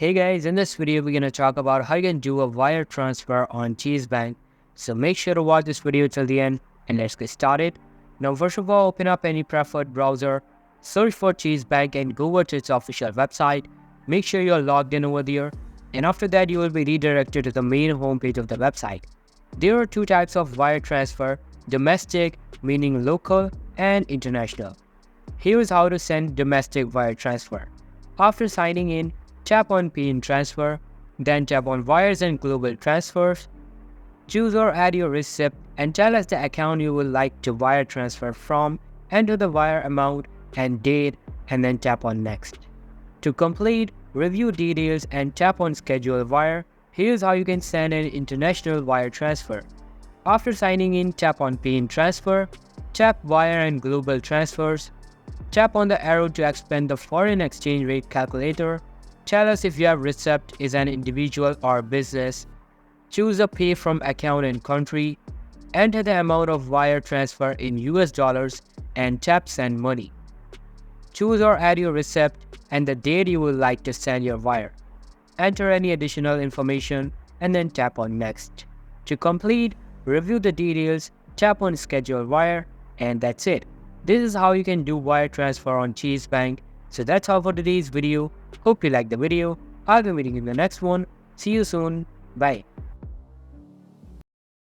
Hey guys, in this video we're going to talk about how you can do a wire transfer on Chase Bank. So make sure to watch this video till the end and let's get started. Now first of all, open up any preferred browser, search for Chase Bank and go over to its official website. Make sure you're logged in over there, and after that you will be redirected to the main homepage of the website. There are two types of wire transfer: domestic, meaning local, and international. Here is how to send domestic wire transfer. After signing in, tap on Pay and Transfer, then tap on Wires and Global Transfers. Choose or add your receipt and tell us the account you would like to wire transfer from, enter the wire amount and date, and then tap on Next. To complete, review details and tap on Schedule Wire. Here's how you can send an international wire transfer. After signing in, tap on Pay and Transfer, tap Wire and Global Transfers, tap on the arrow to expand the foreign exchange rate calculator. Tell us if your receipt is an individual or business. Choose a pay from account and country. Enter the amount of wire transfer in US dollars and tap Send Money. Choose or add your receipt and the date you would like to send your wire. Enter any additional information and then tap on Next. To complete, review the details, tap on Schedule Wire, and that's it. This is how you can do wire transfer on Chase Bank. So that's all for today's video. Hope you liked the video. I'll be meeting you in the next one. See you soon. Bye.